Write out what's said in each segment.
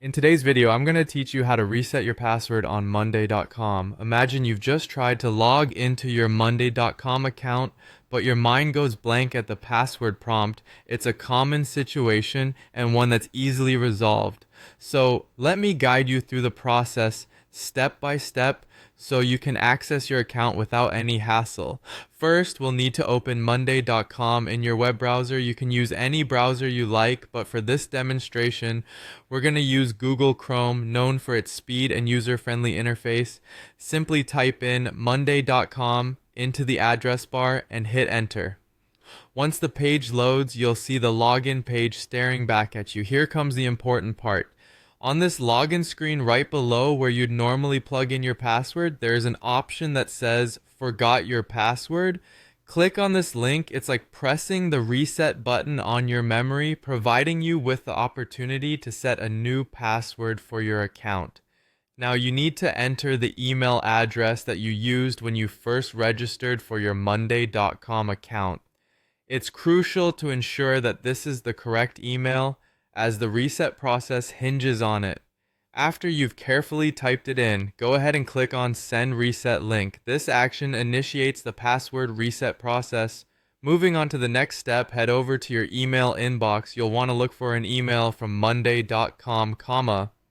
In today's video, I'm going to teach you how to reset your password on monday.com. Imagine you've just tried to log into your monday.com account, but your mind goes blank at the password prompt. It's a common situation and one that's easily resolved. So let me guide you through the process step by step so you can access your account without any hassle. First, we'll need to open monday.com in your web browser. You can use any browser you like, but for this demonstration, we're going to use Google Chrome, known for its speed and user-friendly interface. Simply type in monday.com into the address bar and hit enter. Once the page loads, you'll see the login page staring back at you. Here comes the important part. On this login screen right below where you'd normally plug in your password, there's an option that says forgot your password. Click on this link. It's like pressing the reset button on your memory, providing you with the opportunity to set a new password for your account. Now you need to enter the email address that you used when you first registered for your monday.com account. It's crucial to ensure that this is the correct email, as the reset process hinges on it. After you've carefully typed it in, go ahead and click on Send Reset Link. This action initiates the password reset process. Moving on to the next step, head over to your email inbox. You'll want to look for an email from monday.com,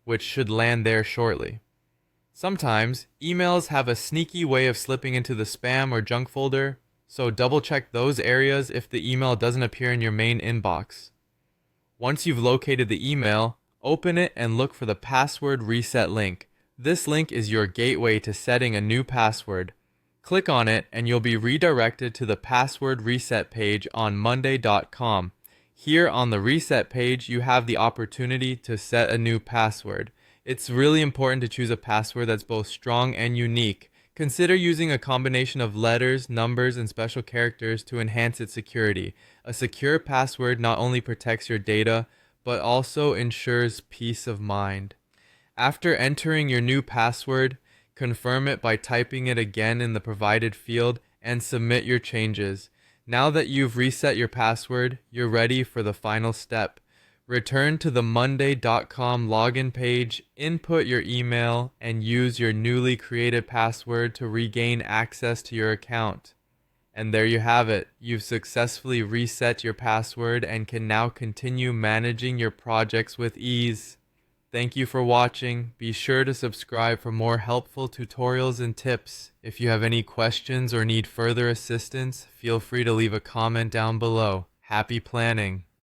which should land there shortly. Sometimes, emails have a sneaky way of slipping into the spam or junk folder, so double check those areas if the email doesn't appear in your main inbox. Once you've located the email, open it and look for the password reset link. This link is your gateway to setting a new password. Click on it and you'll be redirected to the password reset page on monday.com. Here on the reset page, you have the opportunity to set a new password. It's really important to choose a password that's both strong and unique. Consider using a combination of letters, numbers, and special characters to enhance its security. A secure password not only protects your data, but also ensures peace of mind. After entering your new password, confirm it by typing it again in the provided field and submit your changes. Now that you've reset your password, you're ready for the final step. Return to the monday.com login page, input your email, and use your newly created password to regain access to your account. And there you have it. You've successfully reset your password and can now continue managing your projects with ease. Thank you for watching. Be sure to subscribe for more helpful tutorials and tips. If you have any questions or need further assistance, feel free to leave a comment down below. Happy planning!